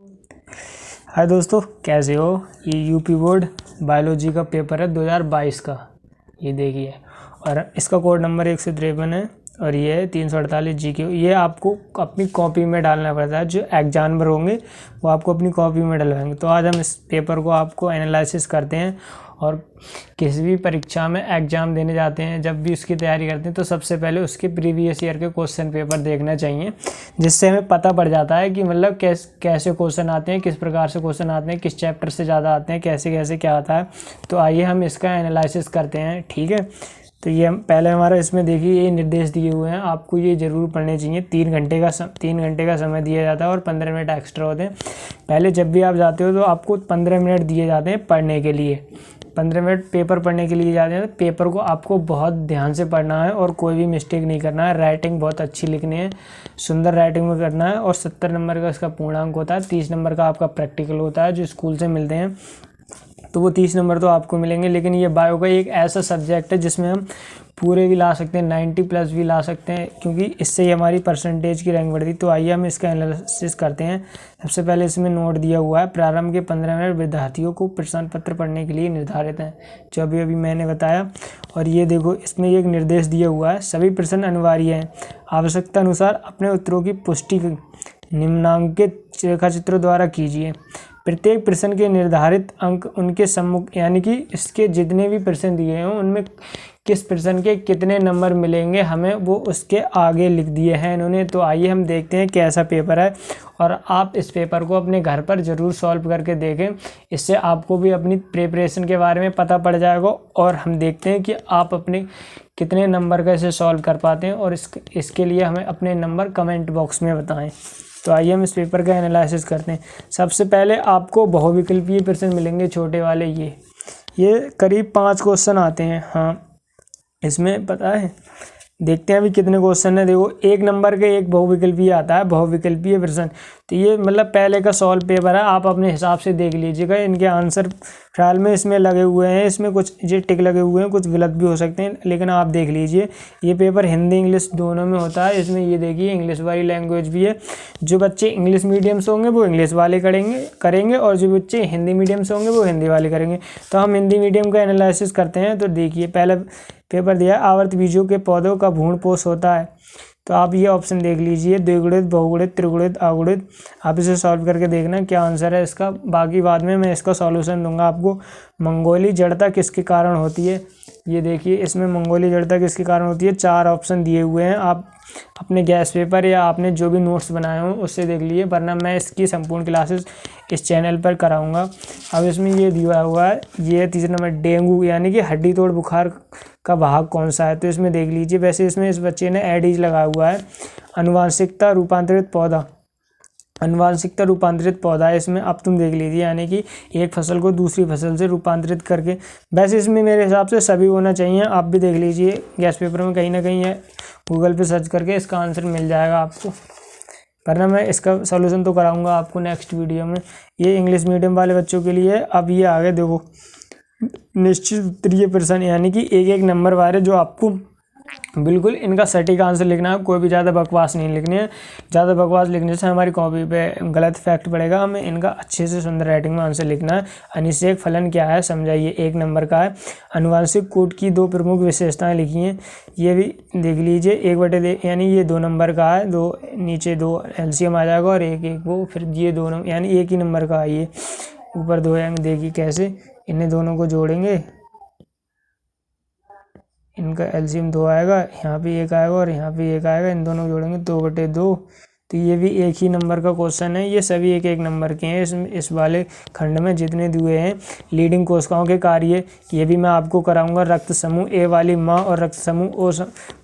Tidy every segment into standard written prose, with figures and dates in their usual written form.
हाय दोस्तों, कैसे हो। ये यूपी बोर्ड बायोलॉजी का पेपर है 2022 का। ये देखिए, और इसका कोड नंबर 153 है और ये है 348 GK। ये आपको अपनी कॉपी में डालना पड़ता है। जो एग्जामिनर होंगे वो आपको अपनी कॉपी में डलवाएंगे। तो आज हम इस पेपर को आपको एनालिसिस करते हैं, और किसी भी परीक्षा में एग्ज़ाम देने जाते हैं, जब भी उसकी तैयारी करते हैं तो सबसे पहले उसके प्रीवियस ईयर के क्वेश्चन पेपर देखना चाहिए, जिससे हमें पता पड़ जाता है कि मतलब कैसे क्वेश्चन आते हैं, किस प्रकार से क्वेश्चन आते हैं, किस चैप्टर से ज़्यादा आते हैं, कैसे कैसे क्या आता है। तो आइए हम इसका एनालिसिस करते हैं, ठीक है। तो ये पहले हमारा इसमें देखिए, ये निर्देश दिए हुए हैं, आपको ये ज़रूर पढ़ने चाहिए। 3 घंटे का समय दिया जाता है और 15 मिनट एक्स्ट्रा होते हैं। पहले जब भी आप जाते हो तो आपको 15 मिनट दिए जाते हैं पढ़ने के लिए। 15 मिनट पेपर पढ़ने के लिए जाते हैं। तो पेपर को आपको बहुत ध्यान से पढ़ना है और कोई भी मिस्टेक नहीं करना है। राइटिंग बहुत अच्छी लिखनी है, सुंदर राइटिंग में करना है। और 70 नंबर का इसका पूर्णांक होता है। 30 नंबर का आपका प्रैक्टिकल होता है जो स्कूल से मिलते हैं, तो वो 30 नंबर तो आपको मिलेंगे। लेकिन ये बायो का एक ऐसा सब्जेक्ट है जिसमें हम पूरे भी ला सकते हैं, 90+ भी ला सकते हैं, क्योंकि इससे ही हमारी परसेंटेज की रैंक बढ़ती। तो आइए हम इसका एनालिसिस करते हैं। सबसे पहले इसमें नोट दिया हुआ है, प्रारंभ के 15 मिनट विद्यार्थियों को प्रश्न पत्र पढ़ने के लिए निर्धारित हैं, जो अभी मैंने बताया। और ये देखो, इसमें एक निर्देश दिया हुआ है, सभी प्रश्न अनिवार्य हैं। आवश्यकता अनुसार अपने उत्तरों की पुष्टि निम्नांकित रेखाचित्रों द्वारा कीजिए। प्रत्येक प्रश्न के निर्धारित अंक उनके सम्मुख, यानी कि इसके जितने भी प्रश्न दिए हैं उनमें किस प्रश्न के कितने नंबर मिलेंगे हमें, वो उसके आगे लिख दिए हैं इन्होंने। तो आइए हम देखते हैं कैसा पेपर है, और आप इस पेपर को अपने घर पर ज़रूर सॉल्व करके देखें। इससे आपको भी अपनी प्रिपरेशन के बारे में पता पड़ जाएगा, और हम देखते हैं कि आप अपने कितने नंबर का इसे सॉल्व कर पाते हैं। और इसके लिए हमें अपने नंबर कमेंट बॉक्स में बताएं। तो आइए हम इस पेपर का एनालिसिस करते हैं। सबसे पहले आपको बहुविकल्पीय प्रश्न मिलेंगे, छोटे वाले। ये करीब 5 क्वेश्चन आते हैं। हाँ, इसमें पता है, देखते हैं अभी कितने क्वेश्चन है। देखो, 1 नंबर के एक बहुविकल्पीय आता है, बहुविकल्पीय प्रश्न। तो ये मतलब पहले का सॉल्व पेपर है, आप अपने हिसाब से देख लीजिएगा। इनके आंसर फिलहाल में इसमें लगे हुए हैं, इसमें कुछ ये टिक लगे हुए हैं, कुछ गलत भी हो सकते हैं, लेकिन आप देख लीजिए। ये पेपर हिंदी इंग्लिश दोनों में होता है। इसमें ये देखिए, इंग्लिश वाली लैंग्वेज भी है। जो बच्चे इंग्लिश मीडियम से होंगे वो इंग्लिश वाले करेंगे, और जो बच्चे हिंदी मीडियम से होंगे वो हिंदी वाले करेंगे। तो हम हिंदी मीडियम का एनालिसिस करते हैं। तो देखिए, पहले पेपर दिया, आवर्त बीजों के पौधों का भ्रूणपोष होता है। तो आप ये ऑप्शन देख लीजिए, द्विगुणित, बहुगुणित, त्रिगुणित, अगुणित। आप इसे सॉल्व करके देखना क्या आंसर है इसका। बाकी बाद में मैं इसका सॉल्यूशन दूंगा आपको। मंगोली जड़ता किसके कारण होती है, ये देखिए, इसमें मंगोली जड़ता किसके कारण होती है। 4 ऑप्शन दिए हुए हैं। आप अपने गैस पेपर या आपने जो भी नोट्स बनाए हों उससे देख लीजिए, वरना मैं इसकी संपूर्ण क्लासेस इस चैनल पर कराऊंगा। अब इसमें ये दिया हुआ है, ये 3 नंबर, डेंगू यानी कि हड्डी तोड़ बुखार का भाग कौन सा है। तो इसमें देख लीजिए, वैसे इसमें इस बच्चे ने एडीज लगाया हुआ है। अनुवांशिकता रूपांतरित पौधा, अनुवांशिकता रूपांतरित पौधा है इसमें। अब तुम देख लीजिए, यानी कि एक फसल को दूसरी फसल से रूपांतरित करके। वैसे इसमें मेरे हिसाब से सभी होना चाहिए। आप भी देख लीजिए गैस पेपर में, कहीं ना कहीं है, गूगल पे सर्च करके इसका आंसर मिल जाएगा आपको। वरना मैं इसका सॉल्यूशन तो कराऊंगा आपको नेक्स्ट वीडियो में। ये इंग्लिश मीडियम वाले बच्चों के लिए। अब ये आगे देखो, निश्चित उत्तरीय प्रश्न, यानी कि 1-1 नंबर वाले, जो आपको बिल्कुल इनका सटीक आंसर लिखना है। कोई भी ज़्यादा बकवास नहीं लिखनी है। ज़्यादा बकवास लिखने से हमारी कॉपी पे गलत फैक्ट पड़ेगा। हमें इनका अच्छे से सुंदर राइटिंग में आंसर लिखना है। अनिषेक फलन क्या है समझाइए, 1 नंबर का है। अनुवांशिक कोड की 2 प्रमुख विशेषताएं लिखी हैं, ये भी देख लीजिए। 1/2 यानी ये 2 नंबर का है। 2 नीचे 2 LCM आ जाएगा, और 1-1 वो, फिर ये 2 यानी 1 ही नंबर का है। ये ऊपर 2 अंक, देखिए कैसे इन्हें दोनों को जोड़ेंगे, इनका एलसीएम 2 आएगा, यहाँ भी 1 आएगा और यहाँ भी 1 आएगा। इन दोनों को जोड़ेंगे 2/2। तो ये भी 1 ही नंबर का क्वेश्चन है। ये सभी 1-1 नंबर के हैं। इस वाले खंड में जितने दिए हैं, लीडिंग कोशिकाओं के कार्य, ये भी मैं आपको कराऊंगा। रक्त समूह ए वाली माँ और रक्त समूह ओ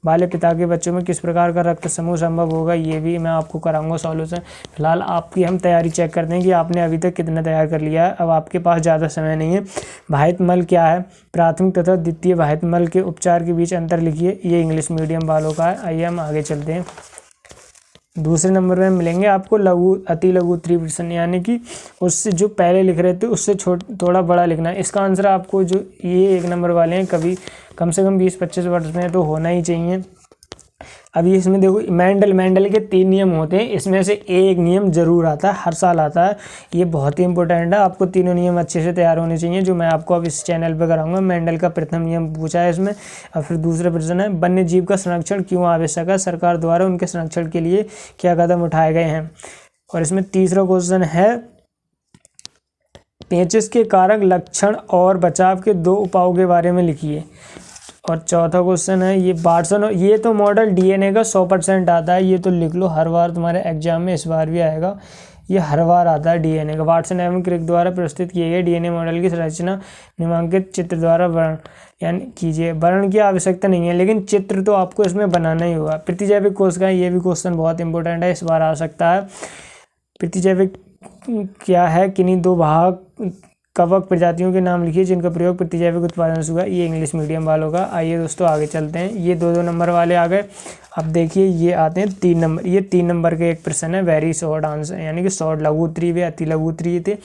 वाले पिता के बच्चों में किस प्रकार का रक्त समूह संभव होगा, ये भी मैं आपको कराऊंगा सॉल्यूशन। फिलहाल आपकी हम तैयारी चेक करते हैं कि आपने अभी तक कितना तैयार कर लिया है। अब आपके पास ज़्यादा समय नहीं है। वाहित मल क्या है, प्राथमिक तथा द्वितीय वाहित मल के उपचार के बीच अंतर लिखिए। ये इंग्लिश मीडियम वालों का है। आइए हम आगे चलते हैं। दूसरे नंबर में मिलेंगे आपको लघु अति लघु उत्तरीय प्रश्न, यानी कि उससे जो पहले लिख रहे थे उससे थोड़ा बड़ा लिखना है। इसका आंसर आपको, जो ये 1 नंबर वाले हैं, कभी कम से कम 20-25 वर्ष में तो होना ही चाहिए। अभी इसमें देखो मेंडल के 3 नियम होते हैं, इसमें से एक नियम जरूर आता है, हर साल आता है, ये बहुत ही इंपॉर्टेंट है। आपको तीनों नियम अच्छे से तैयार होने चाहिए, जो मैं आपको अब इस चैनल पे कराऊंगा। मेंडल का प्रथम नियम पूछा है इसमें, और फिर दूसरा प्रश्न है वन्य जीव का संरक्षण क्यों आवश्यक है, सरकार द्वारा उनके संरक्षण के लिए क्या कदम उठाए गए हैं। और इसमें तीसरा क्वेश्चन है पेचिश के कारक, लक्षण और बचाव के 2 उपायों के बारे में लिखिए। और चौथा क्वेश्चन है ये वाटसन, ये तो मॉडल डीएनए का 100% आता है, ये तो लिख लो, हर बार तुम्हारे एग्जाम में इस बार भी आएगा, ये हर बार आता है डीएनए का। वाटसन एवं क्रिक द्वारा प्रस्तुत किए गए डीएनए मॉडल की संरचना निम्नांकित चित्र द्वारा वर्णन यानी कीजिए। वर्णन की आवश्यकता नहीं है, लेकिन चित्र तो आपको इसमें बनाना ही होगा। प्रतिजैविक कोशिकाएं, ये भी क्वेश्चन बहुत इंपॉर्टेंट है, इस बार आ सकता है। प्रतिजैविक क्या है, किन्हीं 2 भाग कवक प्रजातियों के नाम लिखिए जिनका प्रयोग प्रतिजैविक उत्पादन से हुआ। ये इंग्लिश मीडियम वालों का। आइए दोस्तों आगे चलते हैं, ये 2-2 नंबर वाले आ गए। अब देखिए ये आते हैं 3 नंबर, ये 3 नंबर के एक प्रश्न है, वेरी शॉर्ट आंसर, यानी कि शॉर्ट लघु उत्तरीय वे अति लघु उत्तरीय थे,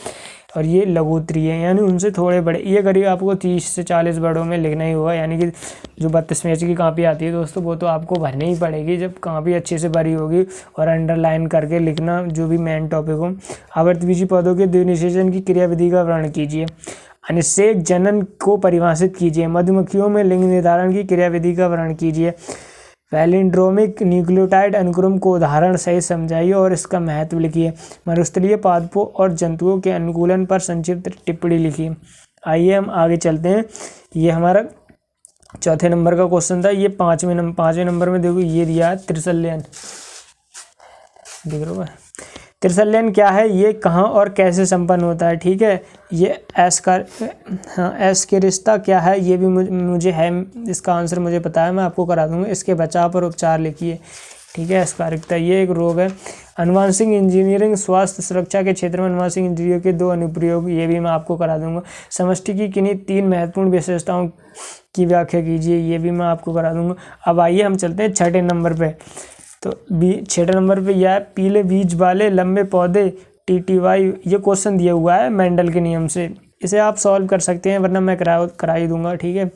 और ये लघु उत्तरीय है, यानी उनसे थोड़े बड़े। ये करीब आपको 30 से 40 वर्डों में लिखना ही होगा, यानी कि जो 32 पेज की कॉपी आती है दोस्तों, वो तो आपको भरनी ही पड़ेगी जब कॉपी अच्छे से भरी होगी, और अंडरलाइन करके लिखना जो भी मेन टॉपिक हो। आवर्तबीजी पौधों के द्विनिषेचन की क्रियाविधि का वर्णन कीजिए। अनिषेक जनन को परिभाषित कीजिए। मधुमक्खियों में लिंग निर्धारण की क्रियाविधि का वर्णन कीजिए। पैलिंड्रोमिक न्यूक्लियोटाइड अनुक्रम को उदाहरण सहित समझाइए और इसका महत्व लिखिए। मरुस्थलीय पादपों और जंतुओं के अनुकूलन पर संक्षिप्त टिप्पणी लिखिए। आइए हम आगे चलते हैं, ये हमारा चौथे नंबर का क्वेश्चन था। ये पाँचवें नंबर में देखो ये दिया है त्रिशल्यन, देख रहे हो। त्रिशल्यन क्या है, ये कहाँ और कैसे संपन्न होता है, ठीक है। ये एस के रिश्ता क्या है, ये भी मुझे है, इसका आंसर मुझे पता है, मैं आपको करा दूंगा। इसके बचाव पर उपचार लिखिए, ठीक है। एस्कारिकता ये एक रोग है। अनुवांशिक इंजीनियरिंग स्वास्थ्य सुरक्षा के क्षेत्र में अनुवांशिक इंजीनियरिंग के 2 अनुप्रयोग, ये भी मैं आपको करा दूंगा। समष्टि की किन्हीं 3 महत्वपूर्ण विशेषताओं की व्याख्या कीजिए, ये भी मैं आपको करा दूंगा। अब आइए हम चलते हैं 6ठे नंबर पे। तो 6ठे नंबर पे यह पीले बीज वाले लंबे पौधे टीटीवाई, ये क्वेश्चन दिया हुआ है मेंडल के नियम से, इसे आप सॉल्व कर सकते हैं, वरना मैं करा ही दूंगा, ठीक है।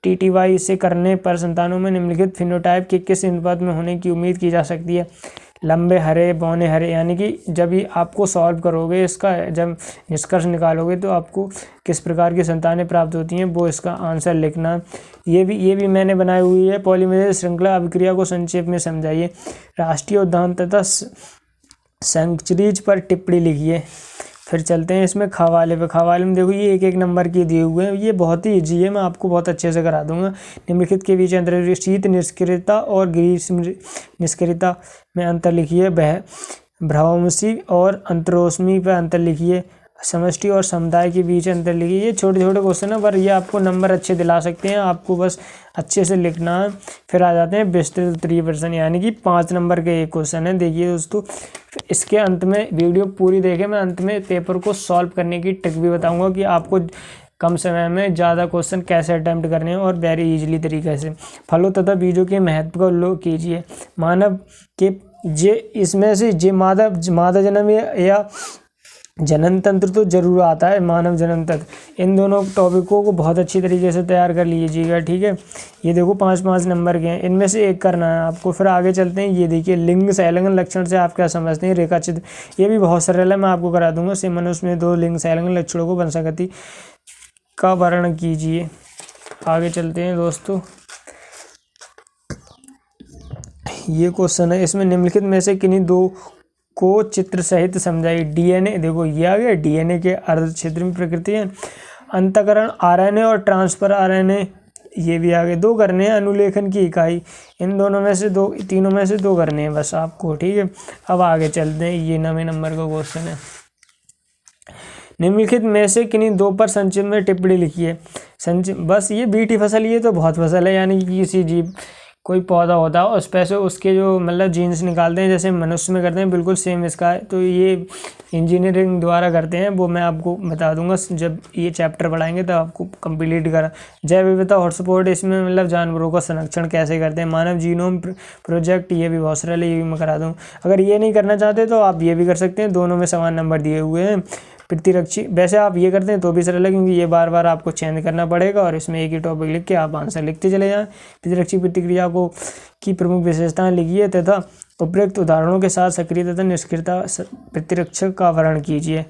टीटीवाई से करने पर संतानों में निम्नलिखित फिनोटाइप के किस अनुपात में होने की उम्मीद की जा सकती है। लंबे हरे बौने हरे, यानी कि जब ये आपको सॉल्व करोगे, इसका जब निष्कर्ष निकालोगे तो आपको किस प्रकार की संतानें प्राप्त होती हैं, वो इसका आंसर लिखना। ये भी मैंने बनाई हुई है। पॉलीमरेज श्रृंखला अभिक्रिया को संक्षेप में समझाइए। राष्ट्रीय उद्यान तथा सेंचुरीज पर टिप्पणी लिखिए। फिर चलते हैं इसमें खवाले पे। खवाले में देखो ये 1-1 नंबर के दिए हुए हैं, ये बहुत ही ईजी है, मैं आपको बहुत अच्छे से करा दूंगा। निम्नलिखित के बीच अंतर, शीत निष्क्रियता और ग्रीष्म निष्क्रियता में अंतर लिखिए। भ्रमशी और अंतरोष्मी पर अंतर लिखिए। समष्टि और समुदाय के बीच अंतर लिखिए। ये छोटे छोटे क्वेश्चन है, पर ये आपको नंबर अच्छे दिला सकते हैं, आपको बस अच्छे से लिखना है। फिर आ जाते हैं विस्तृत उत्तरीय प्रश्न, यानी कि 5 नंबर के एक क्वेश्चन है। देखिए दोस्तों, इसके अंत में वीडियो पूरी देखें, मैं अंत में पेपर को सॉल्व करने की ट्रिक भी बताऊंगा कि आपको कम समय में ज़्यादा क्वेश्चन कैसे अटैम्प्ट करने हैं और वेरी इजीली तरीके से। फलों तथा बीजों के महत्व का उल्लेख कीजिए। मानव के इसमें से मादा जन्म या जनन तंत्र तो जरूर आता है, मानव जनन तंत्र, इन दोनों टॉपिकों को बहुत अच्छी तरीके से तैयार कर लीजिएगा, ठीक है। ये देखो 5-5 नंबर के हैं, इनमें से एक करना है आपको। फिर आगे चलते हैं, ये देखिए लिंग संलग्न लक्षण से आप क्या समझते हैं, रेखा चित्र, ये भी बहुत सरल है, मैं आपको करा दूंगा। से मनुष्य में 2 लिंग संलग्न लक्षणों को वंशागति का वर्णन कीजिए। आगे चलते हैं दोस्तों, ये क्वेश्चन है, इसमें निम्नलिखित में से किन्हीं 2 को चित्र सहित समझाइए। डीएनए, देखो ये आ गया, डीएनए के अर्ध क्षेत्र में प्रकृति है। अंतःकरण आरएनए और ट्रांसफर आरएनए, ये भी आगे 2 करने हैं। अनुलेखन की इकाई, इन दोनों में से 2, तीनों में से 2 करने हैं बस आपको, ठीक है। अब आगे चलते हैं, ये 9वें नंबर का क्वेश्चन है। निम्नलिखित में से किन्हीं 2 पर संक्षिप्त में टिप्पणी लिखिए। बस ये बीटी फसल, ये तो बहुत फसल है, यानी कि किसी जीव कोई पौधा होता है उस पे से उसके जो मतलब जीन्स निकालते हैं, जैसे मनुष्य में करते हैं, बिल्कुल सेम इसका है। तो ये इंजीनियरिंग द्वारा करते हैं, वो मैं आपको बता दूंगा जब ये चैप्टर पढ़ाएंगे तब आपको कंप्लीट करा। जैव विविधता हॉटस्पॉट, इसमें मतलब जानवरों का संरक्षण कैसे करते हैं। मानव जीनोम प्रोजेक्ट, ये भी बहुत सरल है, ये भी मैं करा दूँ। अगर ये नहीं करना चाहते तो आप ये भी कर सकते हैं, दोनों में समान नंबर दिए हुए हैं। प्रतिरक्षी, वैसे आप ये करते हैं तो भी सरल है क्योंकि ये बार बार आपको चेंज करना पड़ेगा और इसमें एक ही टॉपिक लिख के आप आंसर लिखते चले जाएं। प्रतिरक्षी प्रतिक्रिया को की प्रमुख विशेषताएं लिखिए तथा उपयुक्त उदाहरणों के साथ सक्रिय तथा निष्क्रियता प्रतिरक्षक का वर्णन कीजिए।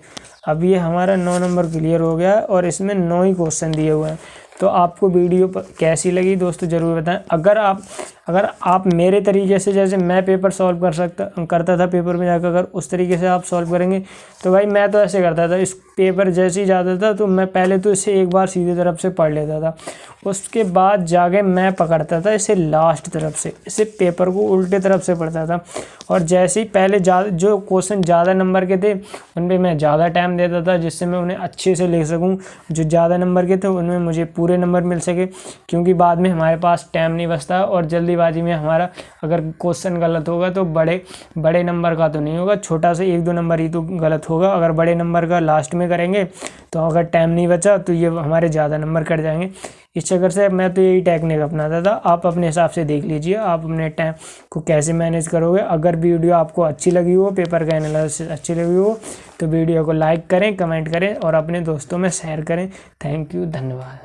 अब ये हमारा 9 नंबर क्लियर हो गया और इसमें 9 ही क्वेश्चन दिए हुए हैं। तो आपको वीडियो कैसी लगी दोस्तों ज़रूर बताएं। अगर आप मेरे तरीके से, जैसे मैं पेपर सॉल्व करता था पेपर में जाकर, अगर उस तरीके से आप सॉल्व करेंगे तो भाई मैं तो ऐसे करता था, इस पेपर जैसे ही जाता था तो मैं पहले तो इसे एक बार सीधी तरफ से पढ़ लेता था, उसके बाद जाके मैं पकड़ता था इसे लास्ट तरफ से, इसे पेपर को उल्टे तरफ से पढ़ता था। और जैसे ही पहले जो क्वेश्चन ज़्यादा नंबर के थे उन पर मैं ज़्यादा टाइम देता था जिससे मैं उन्हें अच्छे से लिख सकूं, जो ज़्यादा नंबर के थे उनमें मुझे पूरे नंबर मिल सके, क्योंकि बाद में हमारे पास टाइम नहीं बचता और जल्दीबाजी में हमारा अगर क्वेश्चन गलत होगा तो बड़े नंबर का तो नहीं होगा, छोटा से 1-2 नंबर ही तो गलत होगा। अगर बड़े नंबर का लास्ट में करेंगे तो अगर टाइम नहीं बचा तो ये हमारे ज़्यादा नंबर कट जाएंगे। इस चक्कर से मैं तो यही टेक्निक अपनाता था। आप अपने हिसाब से देख लीजिए आप अपने टाइम को कैसे मैनेज करोगे। अगर वीडियो आपको अच्छी लगी हो, पेपर का एनालिसिस अच्छी लगी हो, तो वीडियो को लाइक करें, कमेंट करें और अपने दोस्तों में शेयर करें। थैंक यू, धन्यवाद।